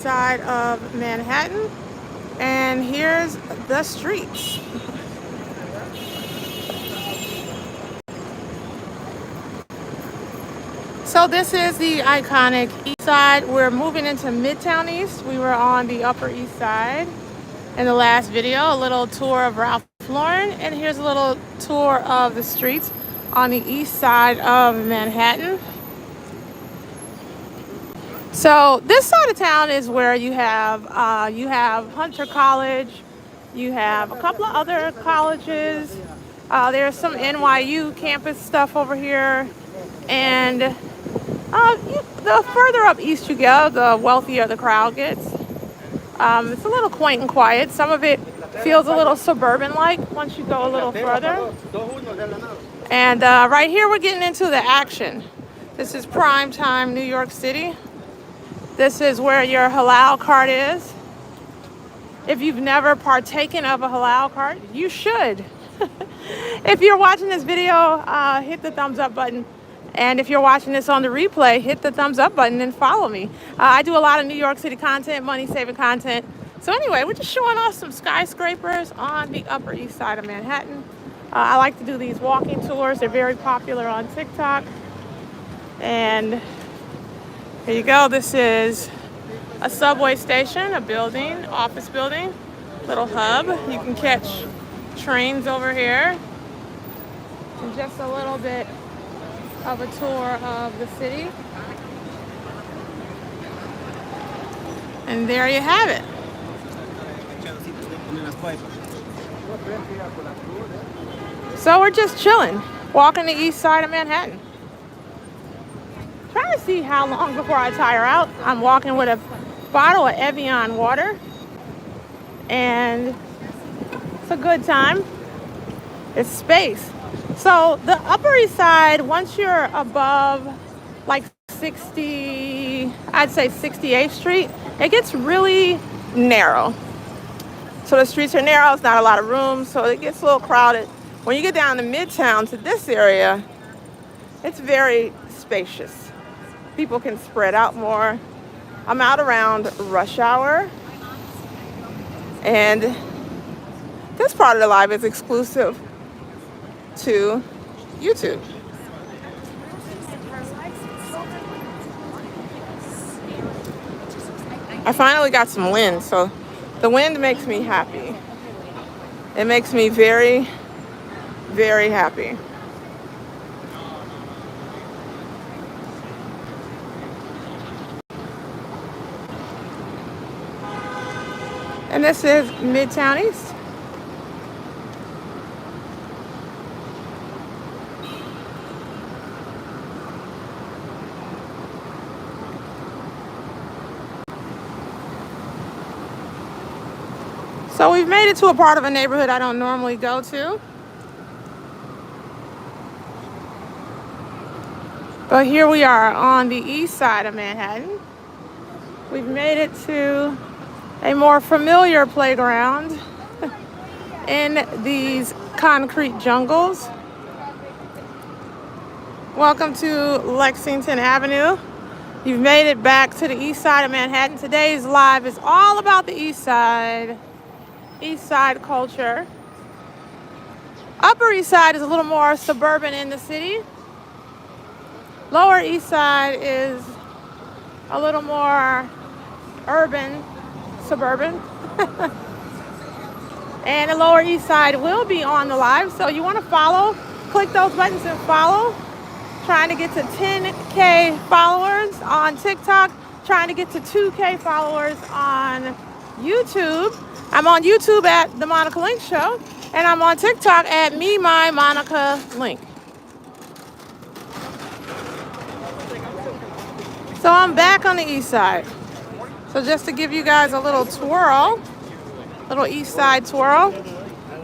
side of Manhattan, and here's the streets. So this is the iconic East Side. We're moving into Midtown East. We were on the Upper East Side in the last video, a little tour of Ralph Lauren, and here's a little tour of the streets on the east side of Manhattan. So this side of town is where you have Hunter College, you have a couple of other colleges. There's some NYU campus stuff over here, and the further up east you go, the wealthier the crowd gets. It's a little quaint and quiet. Some of it feels a little suburban-like once you go a little further. And right here we're getting into the action. This is prime time New York City. This is where your halal cart is. If you've never partaken of a halal cart, you should. If you're watching this video, hit the thumbs up button. And if you're watching this on the replay, hit the thumbs up button and follow me. I do a lot of New York City content, money-saving content. So anyway, we're just showing off some skyscrapers on the Upper East Side of Manhattan. I like to do these walking tours. They're very popular on TikTok. And here you go. This is a subway station, a building, office building, little hub. You can catch trains over here. And just a little bit of a tour of the city. And there you have it. So we're just chilling, walking the east side of Manhattan. Trying to see how long before I tire out. I'm walking with a bottle of Evian water, and it's a good time. It's space. So the Upper East Side, once you're above like 68th Street, it gets really narrow. So the streets are narrow, it's not a lot of room, so it gets a little crowded. When you get down to Midtown, to this area, it's very spacious. People can spread out more. I'm out around rush hour, and this part of the live is exclusive to YouTube. I finally got some wind, so the wind makes me happy. It makes me very, very happy. And this is Midtown East. So we've made it to a part of a neighborhood I don't normally go to. But here we are on the east side of Manhattan. We've made it to a more familiar playground in these concrete jungles. Welcome to Lexington Avenue. You've made it back to the east side of Manhattan. Today's live is all about the east side culture. Upper East Side is a little more suburban in the city. Lower East Side is a little more urban, suburban. And the Lower East Side will be on the live, so you want to follow, click those buttons and follow. Trying to get to 10K followers on TikTok, trying to get to 2K followers on YouTube. I'm on YouTube at The Monica Link Show, and I'm on TikTok at Me My Monica Link. So I'm back on the east side. So just to give you guys a little twirl, little east side twirl.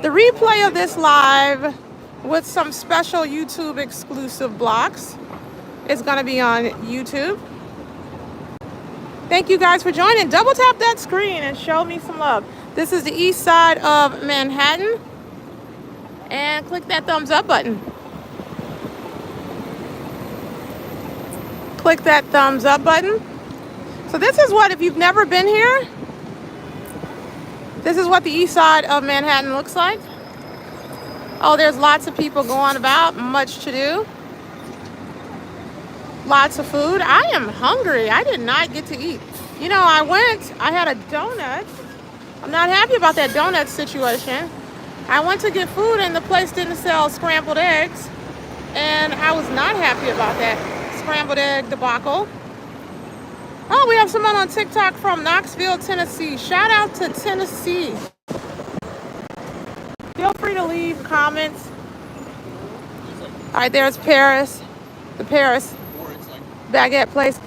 The replay of this live with some special YouTube exclusive blocks is going to be on YouTube. Thank you guys for joining. Double tap that screen and show me some love. This is the east side of Manhattan. And click that thumbs up button. Click that thumbs up button. So this is what, if you've never been here, this is what the east side of Manhattan looks like. Oh, there's lots of people going about, much to do. Lots of food. I am hungry. I did not get to eat. You know, I had a donut. I'm not happy about that donut situation. I went to get food and the place didn't sell scrambled eggs. And I was not happy about that scrambled egg debacle. Oh, we have someone on TikTok from Knoxville, Tennessee. Shout out to Tennessee. Feel free to leave comments. All right, there's Paris, the Paris baguette place.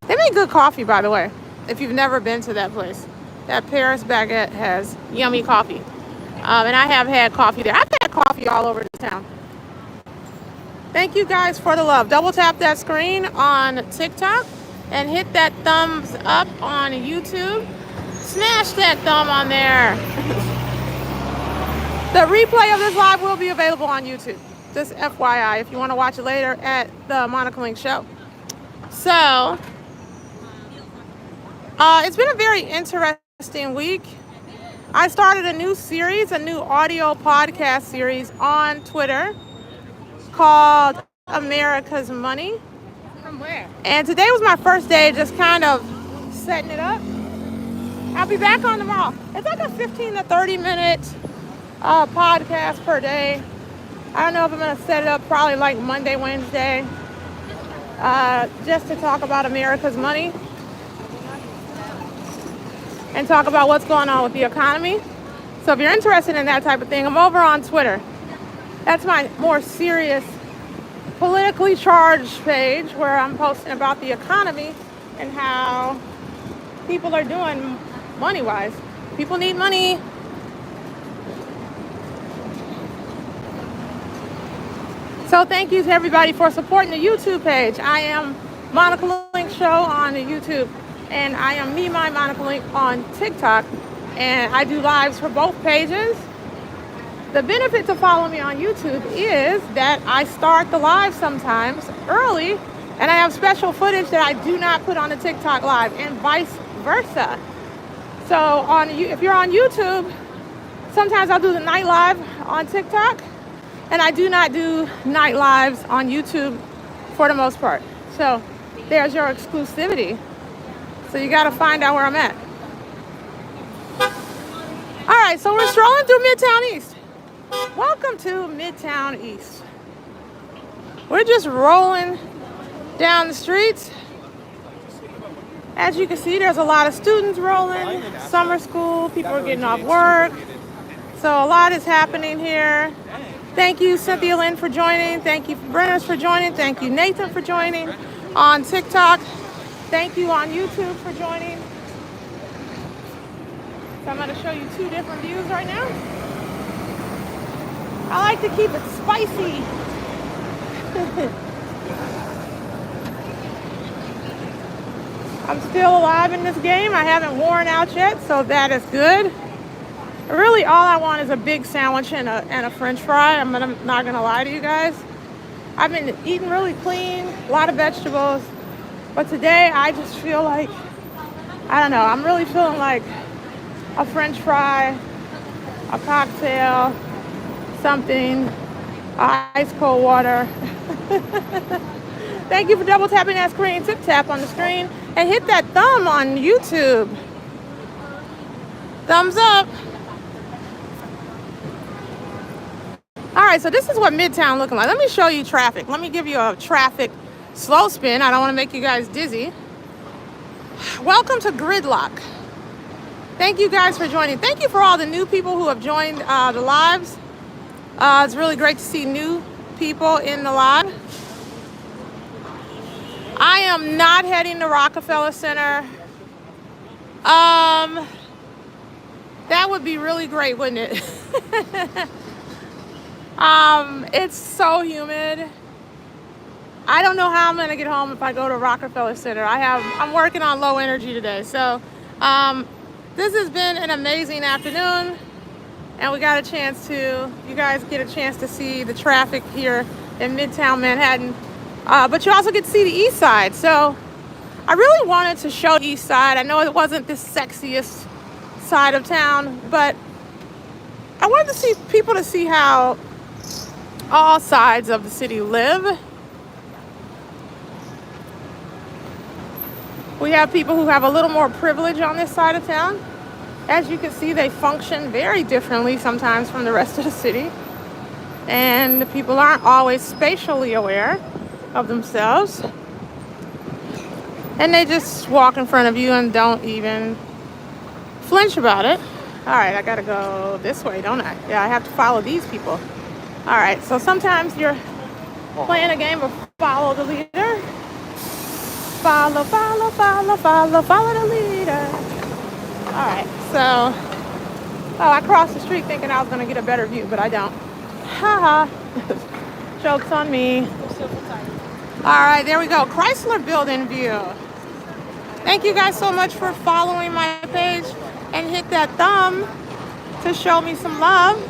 They make good coffee, by the way, if you've never been to that place. That Paris baguette has yummy coffee. And I have had coffee there. I've had coffee all over the town. Thank you guys for the love. Double tap that screen on TikTok and hit that thumbs up on YouTube. Smash that thumb on there. The replay of this live will be available on YouTube. Just FYI, if you want to watch it later at the Monica Link Show. So, it's been a very interesting week. I started a new series, a new audio podcast series on Twitter called America's Money. From where? And today was my first day just kind of setting it up. I'll be back on tomorrow. It's like a 15 to 30 minute podcast per day. I don't know if I'm going to set it up probably like Monday, Wednesday, just to talk about America's money and talk about what's going on with the economy. So if you're interested in that type of thing, I'm over on Twitter. That's my more serious, politically charged page where I'm posting about the economy and how people are doing money-wise. People need money. So thank you to everybody for supporting the YouTube page. I am Monica Link Show on the YouTube, and I am Me My Monica Link on TikTok, and I do lives for both pages. The benefit to follow me on YouTube is that I start the live sometimes early, and I have special footage that I do not put on the TikTok live, and vice versa. So if you're on YouTube, sometimes I'll do the night live on TikTok, and I do not do night lives on YouTube for the most part. So there's your exclusivity. So you got to find out where I'm at. All right, so we're strolling through Midtown East. Welcome to Midtown East. We're just rolling down the streets. As you can see, there's a lot of students rolling. Summer school, people are getting off work. So a lot is happening here. Thank you, Cynthia Lynn, for joining. Thank you, Brenners, for joining. Thank you, Nathan, for joining on TikTok. Thank you on YouTube for joining. So I'm going to show you two different views right now. I like to keep it spicy. I'm still alive in this game. I haven't worn out yet, so that is good. Really, all I want is a big sandwich and a French fry. I'm not gonna lie to you guys. I've been eating really clean, a lot of vegetables, but today I just feel like, I don't know, I'm really feeling like a French fry, a cocktail, something, ice cold water. Thank you for double tapping that screen. Tip tap on the screen and hit that thumb on YouTube. Thumbs up. All right, so this is what Midtown looking like. Let me show you traffic. Let me give you a traffic slow spin. I don't want to make you guys dizzy. Welcome to Gridlock. Thank you guys for joining. Thank you for all the new people who have joined the lives. It's really great to see new people in the live. I am not heading to Rockefeller Center. That would be really great, wouldn't it? It's so humid. I don't know how I'm gonna get home if I go to Rockefeller Center. I'm working on low energy today. So this has been an amazing afternoon, and we got a chance to, you guys get a chance to see the traffic here in Midtown Manhattan. But you also get to see the East Side. So I really wanted to show East Side. I know it wasn't the sexiest side of town, but I wanted to see people to see how all sides of the city live. We have people who have a little more privilege on this side of town. As you can see, they function very differently sometimes from the rest of the city. And the people aren't always spatially aware of themselves. And they just walk in front of you and don't even flinch about it. All right, I gotta go this way, don't I? Yeah, I have to follow these people. All right, so sometimes you're playing a game of follow the leader. Follow, follow, follow, follow, follow the leader. All right, so, oh, I crossed the street thinking I was gonna get a better view, but I don't. Haha. Joke's on me. All right, there we go. Chrysler Building view. Thank you guys so much for following my page and hit that thumb to show me some love.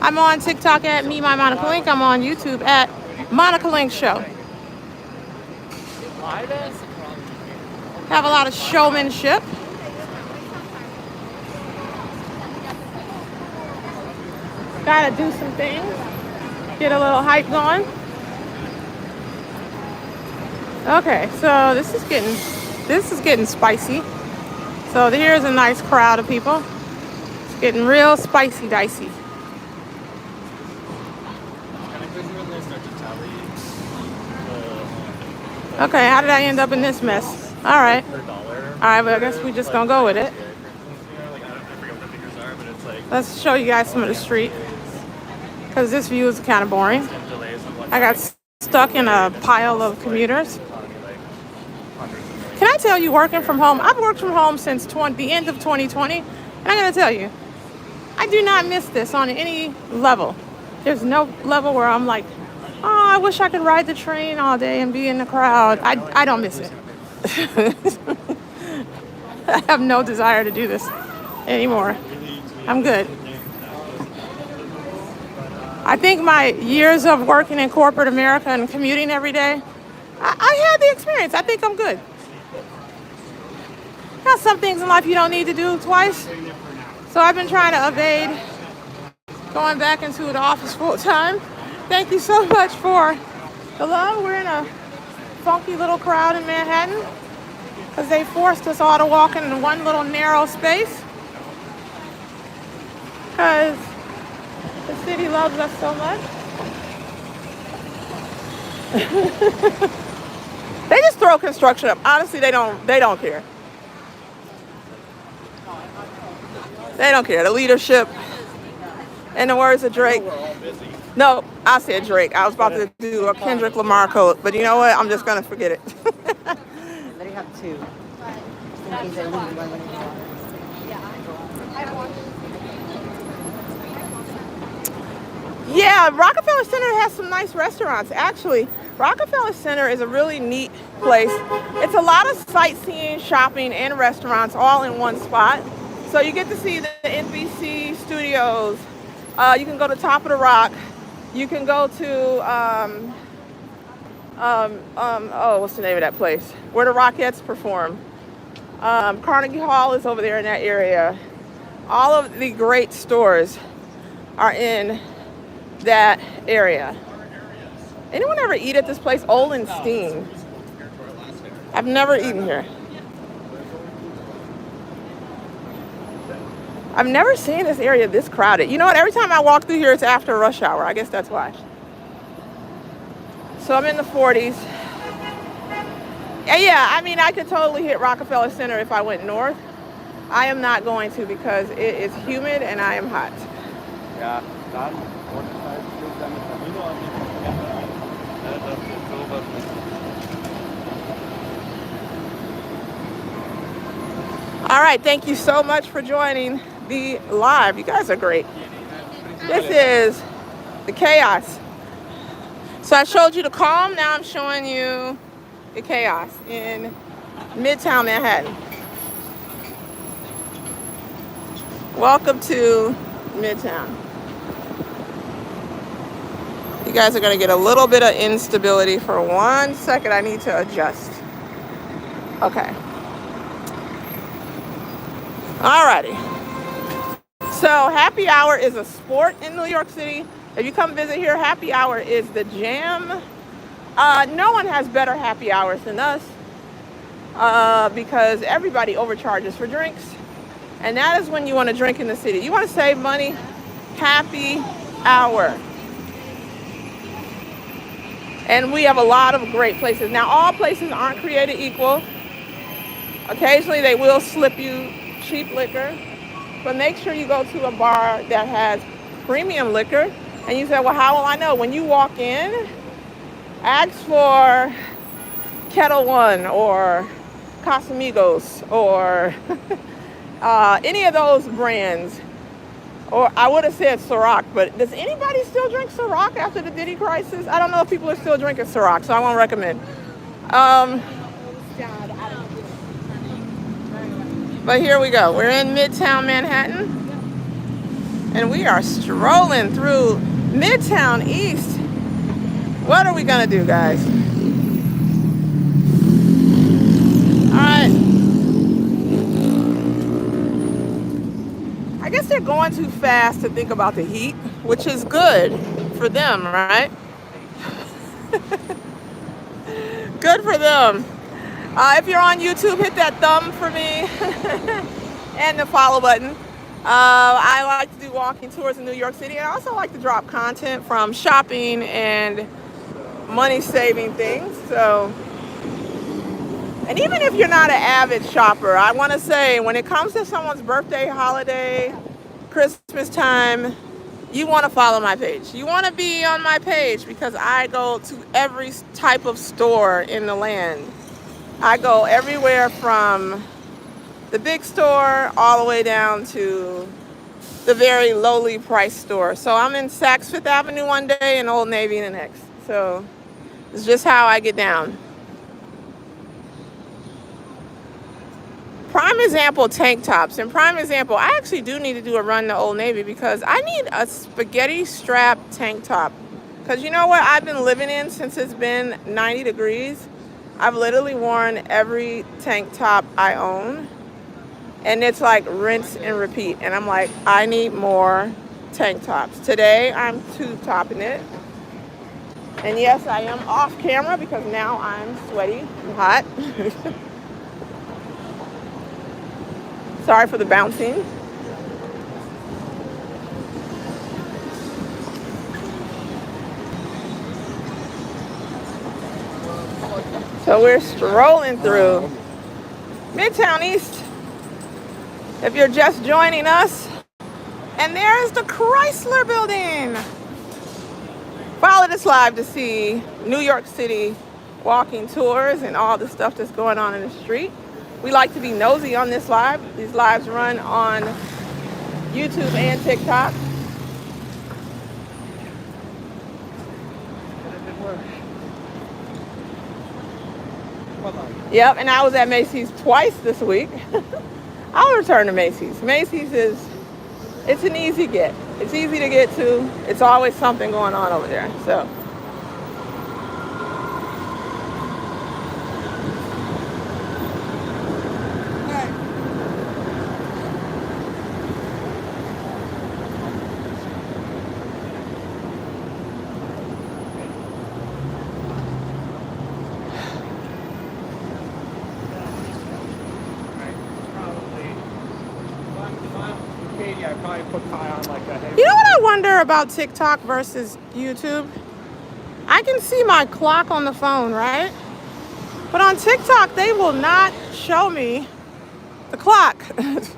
I'm on TikTok at Me My Monica Link. I'm on YouTube at Monica Link Show. Have a lot of showmanship. Gotta do some things. Get a little hype going. Okay, so this is getting spicy. So here's a nice crowd of people. It's getting real spicy dicey. Okay, how did I end up in this mess? All right, but I guess we just gonna go with it. Let's show you guys some of the street, because this view is kind of boring. I got stuck in a pile of commuters. Can I tell you, working from home, I've worked from home since the end of 2020, and I gotta tell you, I do not miss this on any level. There's no level where I'm like, oh, I wish I could ride the train all day and be in the crowd. I don't miss it. I have no desire to do this anymore. I'm good. I think my years of working in corporate America and commuting every day, I had the experience. I think I'm good. Got some things in life you don't need to do twice. So I've been trying to evade going back into the office full time. Thank you so much for the love. We're in a funky little crowd in Manhattan because they forced us all to walk in one little narrow space because the city loves us so much. They just throw construction up. Honestly, they don't care. They don't care. The leadership, in the words of Drake. No, I said Drake. I was about to do a Kendrick Lamar quote, but you know what? I'm just gonna forget it. Let me have two. Yeah, Rockefeller Center has some nice restaurants. Actually, Rockefeller Center is a really neat place. It's a lot of sightseeing, shopping, and restaurants all in one spot. So you get to see the NBC studios. You can go to Top of the Rock. You can go to, what's the name of that place? Where the Rockettes perform. Carnegie Hall is over there in that area. All of the great stores are in that area. Anyone ever eat at this place? Olin Steam. I've never eaten here. I've never seen this area this crowded. You know what? Every time I walk through here, it's after rush hour. I guess that's why. So I'm in the 40s. And yeah, I mean, I could totally hit Rockefeller Center if I went north. I am not going to because it is humid and I am hot. Ja, dann all right, thank you so much for joining the live. You guys are great. This is the chaos. So I showed you the calm, now I'm showing you the chaos in Midtown Manhattan. Welcome to Midtown. You guys are gonna get a little bit of instability for 1 second. I need to adjust. Okay. Alrighty. So happy hour is a sport in New York City. If you come visit here, happy hour is the jam. No one has better happy hours than us because everybody overcharges for drinks. And that is when you want to drink in the city. You want to save money, happy hour. And we have a lot of great places. Now, all places aren't created equal. Occasionally, they will slip you cheap liquor. But make sure you go to a bar that has premium liquor. And you say, well, how will I know? When you walk in, ask for Kettle One or Casamigos or any of those brands. Or I would have said Ciroc, but does anybody still drink Ciroc after the Diddy crisis? I don't know if people are still drinking Ciroc, so I won't recommend. But here we go. We're in Midtown Manhattan, and we are strolling through Midtown East. What are we gonna do, guys? All right. I guess they're going too fast to think about the heat, which is good for them, right? Good for them. If you're on YouTube, hit that thumb for me and the follow button. I like to do walking tours in New York City, and I also like to drop content from shopping and money-saving things. So, and even if you're not an avid shopper, I want to say when it comes to someone's birthday, holiday, Christmas time, you want to follow my page. You want to be on my page because I go to every type of store in the land. I go everywhere from the big store all the way down to the very lowly price store. So I'm in Saks Fifth Avenue one day and Old Navy the next. So it's just how I get down. Prime example, tank tops. And prime example, I actually do need to do a run to Old Navy because I need a spaghetti strap tank top. Because you know what I've been living in since it's been 90 degrees? I've literally worn every tank top I own. And it's like rinse and repeat. And I'm like, I need more tank tops. Today, I'm tube topping it. And yes, I am off camera because now I'm sweaty and hot. Sorry for the bouncing. So we're strolling through Midtown East. If you're just joining us, and there's the Chrysler Building. Follow this live to see New York City walking tours and all the stuff that's going on in the street. We like to be nosy on this live. These lives run on YouTube and TikTok. Yep, and I was at Macy's twice this week. I'll return to Macy's. Macy's it's an easy get. It's easy to get to. It's always something going on over there. So. You know what I wonder about TikTok versus YouTube? I can see my clock on the phone, right? But on TikTok, they will not show me the clock. And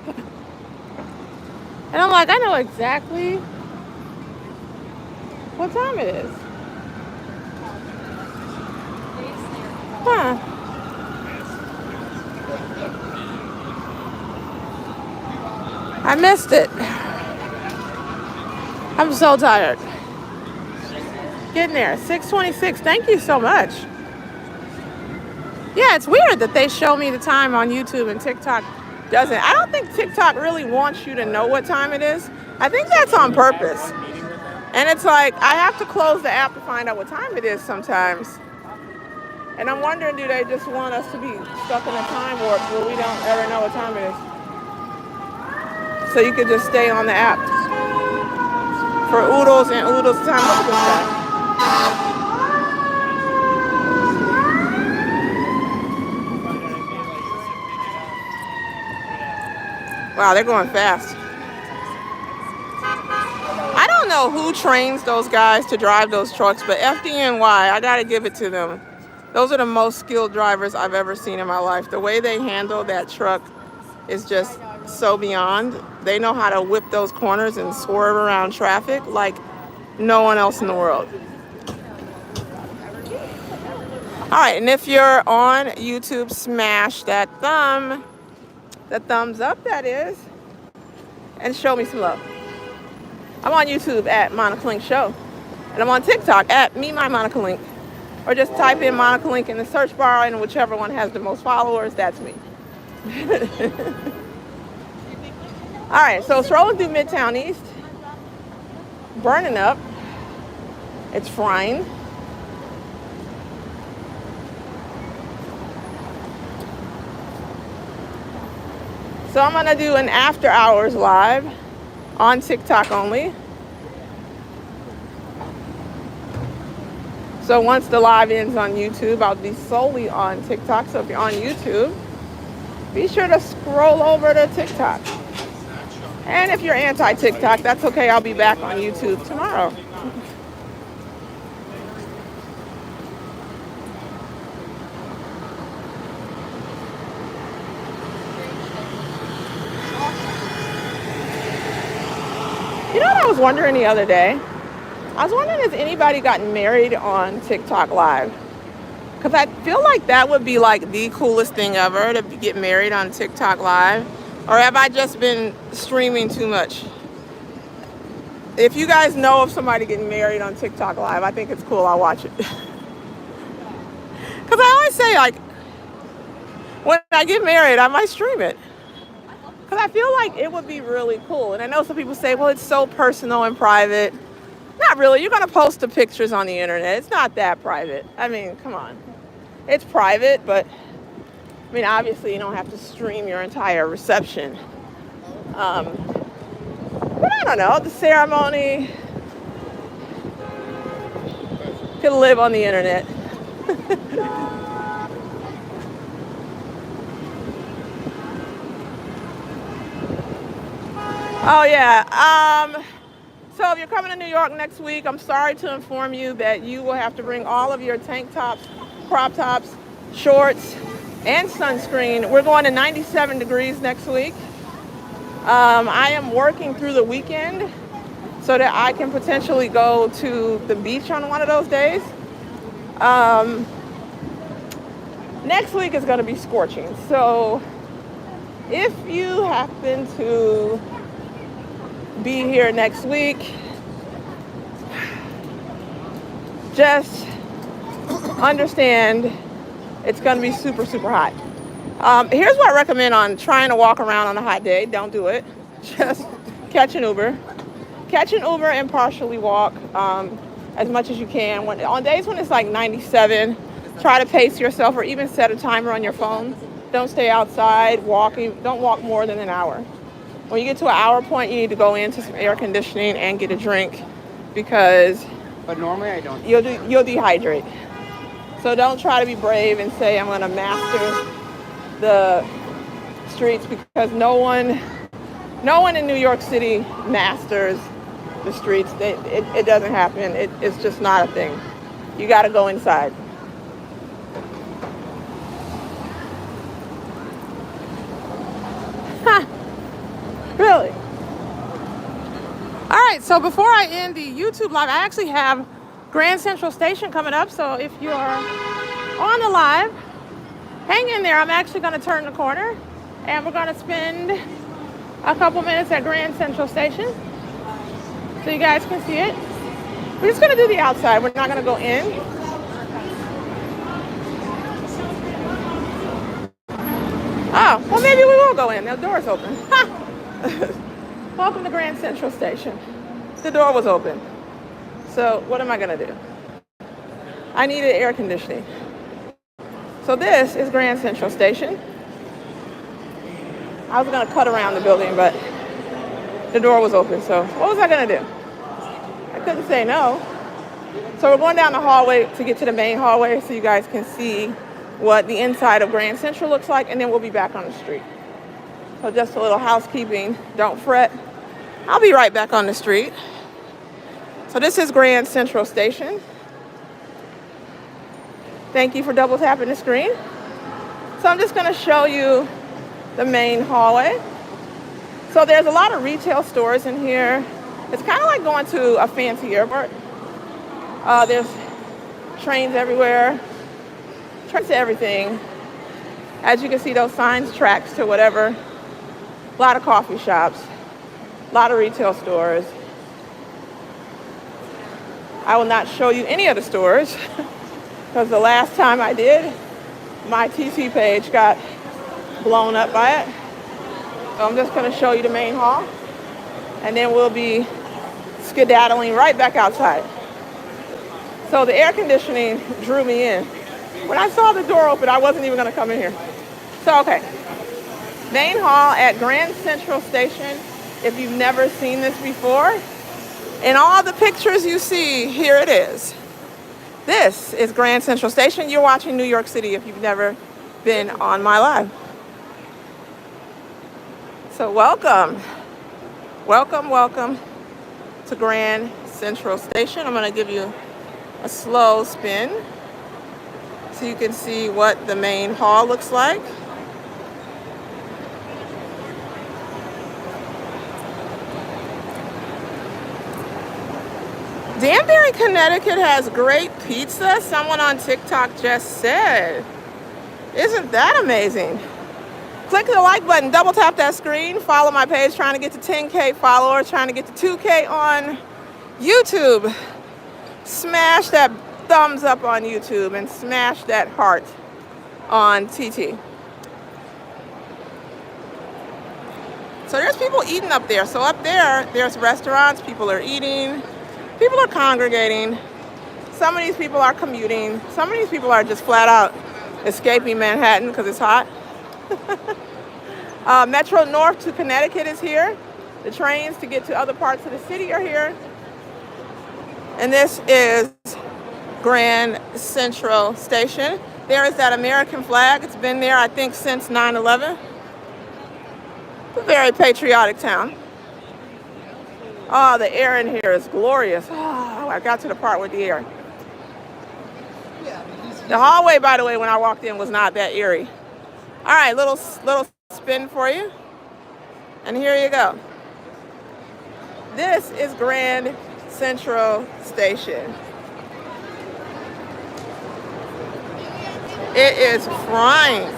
I'm like, I know exactly what time it is. Huh. I missed it. I'm so tired. Getting there. 6:26. Thank you so much. Yeah, it's weird that they show me the time on YouTube and TikTok doesn't. I don't think TikTok really wants you to know what time it is. I think that's on purpose. And it's like, I have to close the app to find out what time it is sometimes. And I'm wondering, do they just want us to be stuck in a time warp where we don't ever know what time it is? So you could just stay on the app for oodles and oodles of time. Look at this guy. Wow, they're going fast. I don't know who trains those guys to drive those trucks, but FDNY, I gotta give it to them. Those are the most skilled drivers I've ever seen in my life. The way they handle that truck is just so beyond. They know how to whip those corners and swerve around traffic like no one else in the world. All right, and if you're on YouTube, smash that thumbs up that is, and show me some love. I'm on YouTube at Monica Link Show, and I'm on TikTok at Me My Monica Link, or just type in Monica Link in the search bar, and whichever one has the most followers, that's me. All right, so strolling through Midtown East, burning up. It's frying. So I'm gonna do an after hours live on TikTok only. So once the live ends on YouTube, I'll be solely on TikTok. So if you're on YouTube, be sure to scroll over to TikTok. And if you're anti-TikTok, that's okay. I'll be back on YouTube tomorrow. You know what I was wondering the other day? I was wondering if anybody got married on TikTok Live. Because I feel like that would be like the coolest thing ever, to get married on TikTok Live. Or have I just been streaming too much? If you guys know of somebody getting married on TikTok Live, I think it's cool. I'll watch it. Because I always say, like, when I get married, I might stream it. Because I feel like it would be really cool. And I know some people say, well, it's so personal and private. Not really. You're going to post the pictures on the internet. It's not that private. I mean, come on. It's private, but I mean, obviously you don't have to stream your entire reception. But I don't know, the ceremony could live on the internet. Oh yeah. So if you're coming to New York next week, I'm sorry to inform you that you will have to bring all of your tank tops, crop tops, shorts, and sunscreen. We're going to 97 degrees next week. I am working through the weekend so that I can potentially go to the beach on one of those days. Next week is going to be scorching. So if you happen to be here next week, just understand it's going to be super, super hot. Here's what I recommend on trying to walk around on a hot day. Don't do it. Just catch an Uber. Catch an Uber and partially walk as much as you can. On days when it's like 97, try to pace yourself or even set a timer on your phone. Don't stay outside walking. Don't walk more than an hour. When you get to an hour point, you need to go into some air conditioning and get a drink because But normally I don't. you'll dehydrate. So don't try to be brave and say I'm going to master the streets, because no one in New York City masters the streets. It doesn't happen. It's just not a thing. You got to go inside. Really? All right, so before I end the YouTube live, I actually have Grand Central Station coming up. So if you're on the live, hang in there. I'm actually going to turn the corner and we're going to spend a couple minutes at Grand Central Station so you guys can see it. We're just going to do the outside. We're not going to go in. Oh, well, maybe we will go in. The door's open. Welcome to Grand Central Station. The door was open. So what am I going to do? I needed air conditioning. So this is Grand Central Station. I was gonna cut around the building, but the door was open, so what was I gonna do? I couldn't say no. So we're going down the hallway to get to the main hallway so you guys can see what the inside of Grand Central looks like, and then we'll be back on the street. So just a little housekeeping, don't fret. I'll be right back on the street. So this is Grand Central Station. Thank you for double tapping the screen. So I'm just gonna show you the main hallway. So there's a lot of retail stores in here. It's kind of like going to a fancy airport. There's trains everywhere, tracks to everything. As you can see, those signs tracks to whatever. A lot of coffee shops, a lot of retail stores. I will not show you any of the stores because the last time I did, my TC page got blown up by it. So I'm just going to show you the main hall, and then we'll be skedaddling right back outside. So the air conditioning drew me in. When I saw the door open, I wasn't even going to come in here. So, okay. Main hall at Grand Central Station. If you've never seen this before, in all the pictures you see, here it is. This is Grand Central Station. You're watching New York City if you've never been on my live. So welcome. Welcome, welcome to Grand Central Station. I'm going to give you a slow spin so you can see what the main hall looks like. Danbury, Connecticut has great pizza, someone on TikTok just said. Isn't that amazing? Click the like button, double tap that screen, follow my page, trying to get to 10K followers, trying to get to 2K on YouTube. Smash that thumbs up on YouTube and smash that heart on TT. So there's people eating up there. So up there, there's restaurants, people are eating, people are congregating. Some of these people are commuting. Some of these people are just flat out escaping Manhattan because it's hot. Metro North to Connecticut is here. The trains to get to other parts of the city are here. And this is Grand Central Station. There is that American flag. It's been there, I think, since 9/11. It's a very patriotic town. Oh, the air in here is glorious. Oh, I got to the part with the air. The hallway, by the way, when I walked in was not that eerie. All right, little spin for you. And here you go. This is Grand Central Station. It is frying.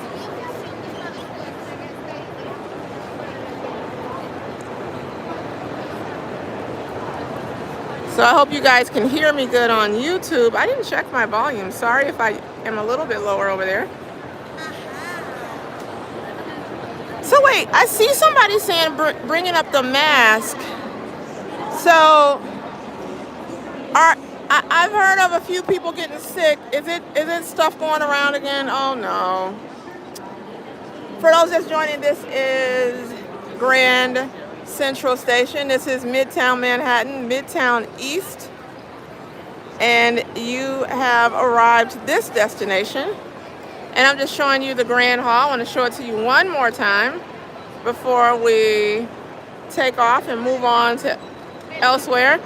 So I hope you guys can hear me good on YouTube. I didn't check my volume. Sorry if I am a little bit lower over there. So wait, I see somebody saying bringing up the mask. So I've heard of a few people getting sick. Is it stuff going around again? Oh no. For those just joining, this is Grand Central Station. This is Midtown Manhattan, Midtown East. And you have arrived to this destination. And I'm just showing you the Grand Hall. I want to show it to you one more time before we take off and move on to elsewhere.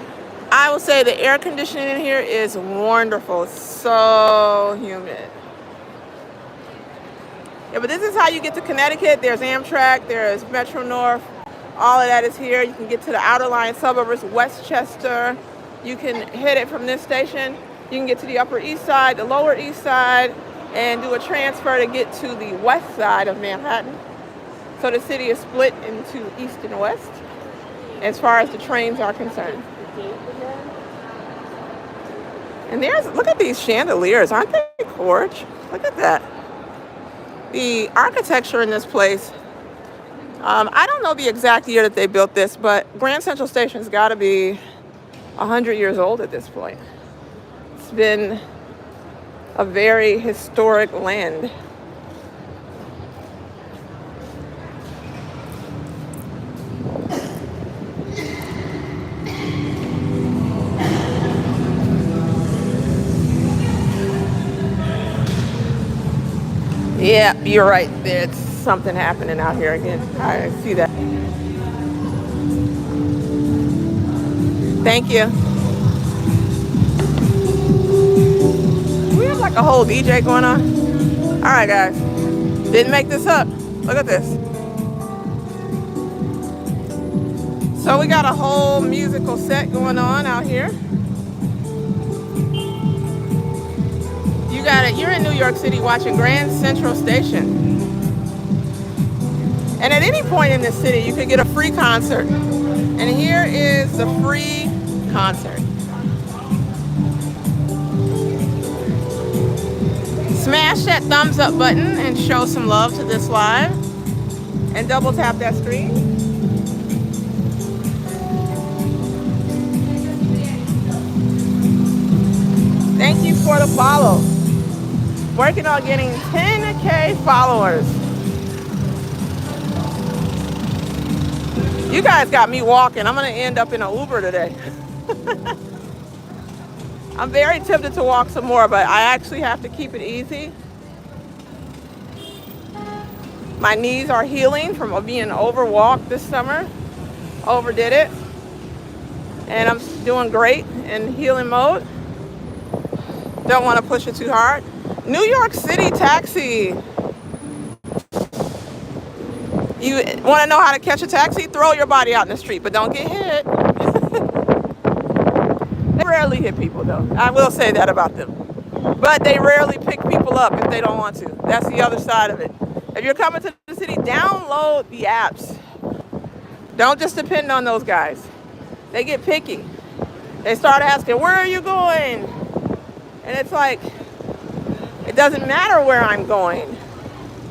I will say the air conditioning in here is wonderful. It's so humid. Yeah, but this is how you get to Connecticut. There's Amtrak, there's Metro North. All of that is here. You can get to the outer line suburbs, Westchester. You can hit it from this station. You can get to the Upper East Side, the Lower East Side, and do a transfer to get to the west side of Manhattan. So the city is split into east and west as far as the trains are concerned. And look at these chandeliers. Aren't they gorgeous? Look at that. The architecture in this place, I don't know the exact year that they built this, but Grand Central Station's got to be 100 years old at this point. It's been a very historic land. Yeah, you're right. There's something happening out here again. I see that. Thank you. We have like a whole DJ going on. All right, guys. Didn't make this up. Look at this. So we got a whole musical set going on out here. You got it. You're in New York City watching Grand Central Station. And at any point in this city, you could get a free concert. And here is the free concert. Smash that thumbs up button and show some love to this live. And double tap that screen. Thank you for the follow. Working on getting 10K followers. You guys got me walking. I'm gonna end up in an Uber today. I'm very tempted to walk some more, but I actually have to keep it easy. My knees are healing from being overwalked this summer. Overdid it. And I'm doing great in healing mode. Don't want to push it too hard. New York City taxi. You want to know how to catch a taxi? Throw your body out in the street, but don't get hit. They rarely hit people, though. I will say that about them. But they rarely pick people up if they don't want to. That's the other side of it. If you're coming to the city, download the apps. Don't just depend on those guys. They get picky. They start asking, where are you going? And it's like, it doesn't matter where I'm going.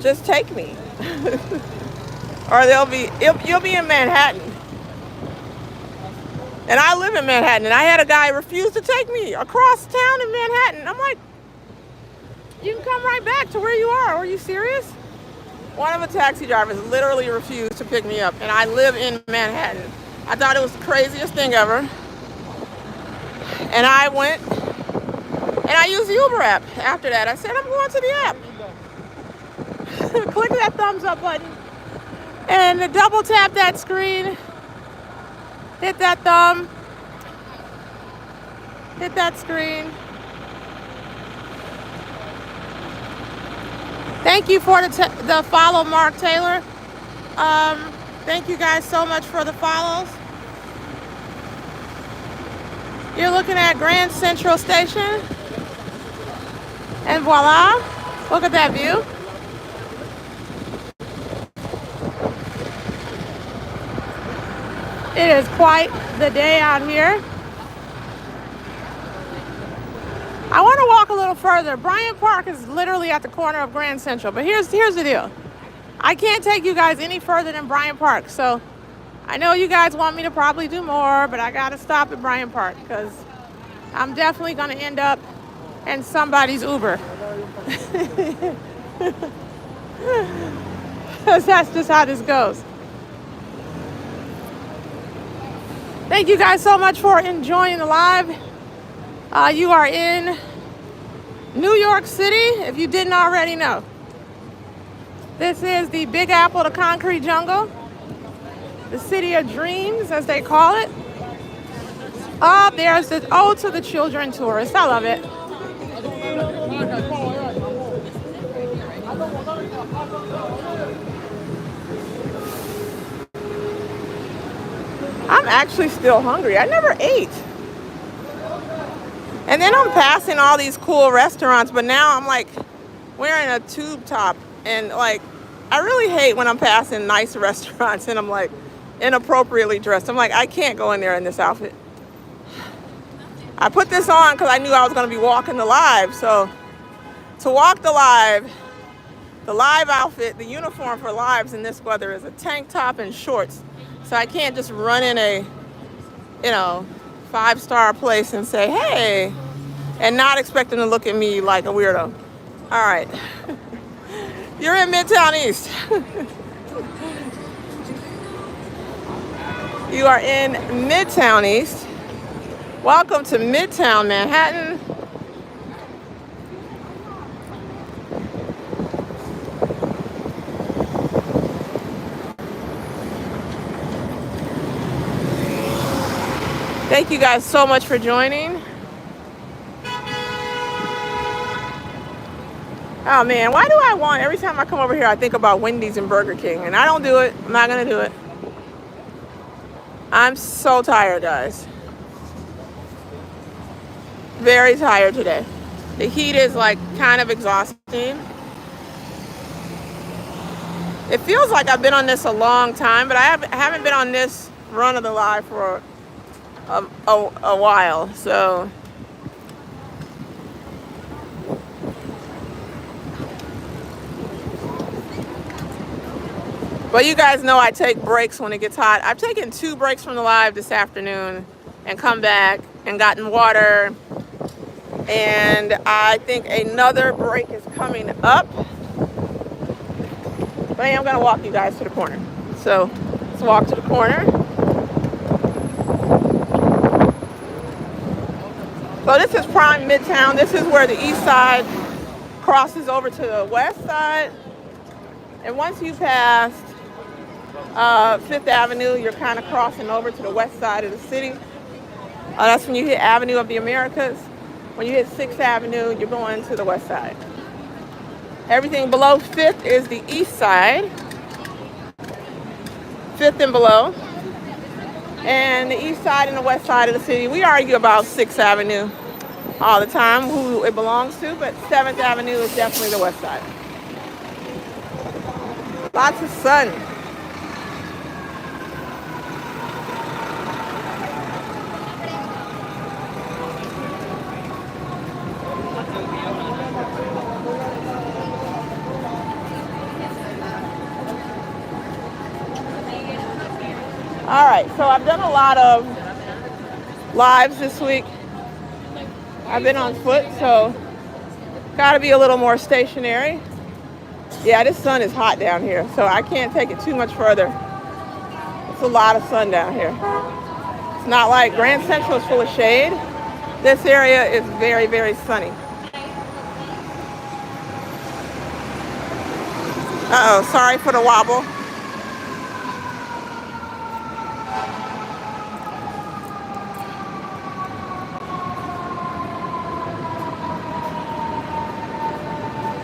Just take me. Or you'll be in Manhattan. And I live in Manhattan, and I had a guy refuse to take me across town in Manhattan. I'm like, you can come right back to where you are. Are you serious? One of the taxi drivers literally refused to pick me up, and I live in Manhattan. I thought it was the craziest thing ever. And I went, and I used the Uber app after that. I said, I'm going to the app. Click that thumbs up button. And double tap that screen. Hit that thumb. Hit that screen. Thank you for the follow, Mark Taylor. Thank you guys so much for the follows. You're looking at Grand Central Station. And voila, look at that view. It is quite the day out here. I want to walk a little further. Bryant Park is literally at the corner of Grand Central, but here's the deal. I can't take you guys any further than Bryant Park, so I know you guys want me to probably do more, but I got to stop at Bryant Park because I'm definitely going to end up in somebody's Uber. Because that's just how this goes. Thank you guys so much for enjoying the live. You are in New York City, if you didn't already know. This is the Big Apple, the concrete jungle. The city of dreams, as they call it. Oh, there's the Ode to the Children tourist. I love it. I'm actually still hungry. I never ate. And then I'm passing all these cool restaurants, but now I'm like wearing a tube top. And like, I really hate when I'm passing nice restaurants and I'm like inappropriately dressed. I'm like, I can't go in there in this outfit. I put this on because I knew I was going to be walking the live. So to walk the live outfit, the uniform for lives in this weather is a tank top and shorts. So I can't just run in a, 5-star place and say, hey, and not expect them to look at me like a weirdo. All right. You're in Midtown East. You are in Midtown East. Welcome to Midtown Manhattan. Thank you guys so much for joining. Oh man, why do I want, every time I come over here, I think about Wendy's and Burger King, and I don't do it. I'm not gonna do it. I'm so tired, guys. Very tired today. The heat is like kind of exhausting. It feels like I've been on this a long time, but I haven't been on this run of the live for a while, so. But you guys know I take breaks when it gets hot. I've taken 2 breaks from the live this afternoon and come back and gotten water. And I think another break is coming up. But I am gonna walk you guys to the corner. So let's walk to the corner. So this is prime Midtown. This is where the East Side crosses over to the West Side. And once you pass 5th Avenue, you're kind of crossing over to the west side of the city. That's when you hit Avenue of the Americas. When you hit 6th Avenue, you're going to the west side. Everything below 5th is the east side. 5th and below. And the east side and the west side of the city, we argue about 6th Avenue all the time, who it belongs to, but 7th Avenue is definitely the west side. Lots of sun. All right, so I've done a lot of lives this week. I've been on foot, so gotta be a little more stationary. Yeah, this sun is hot down here, so I can't take it too much further. It's a lot of sun down here. It's not like Grand Central is full of shade. This area is very, very sunny. Uh-oh, sorry for the wobble.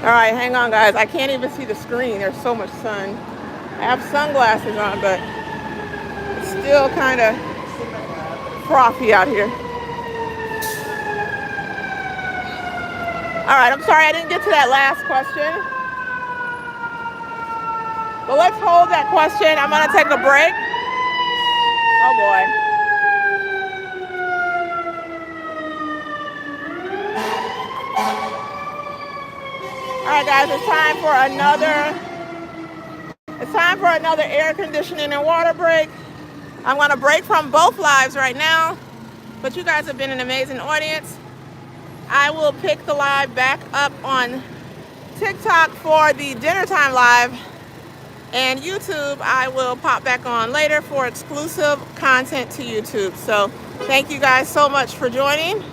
All right, hang on, guys. I can't even see the screen. There's so much sun. I have sunglasses on, but it's still kind of frothy out here. All right, I'm sorry I didn't get to that last question. But let's hold that question. I'm going to take a break. Oh, boy. All right, guys, it's time for another air conditioning and water break. I'm going to break from both lives right now, but you guys have been an amazing audience. I will pick the live back up on TikTok for the dinner time live, and YouTube I will pop back on later for exclusive content to YouTube. So thank you guys so much for joining.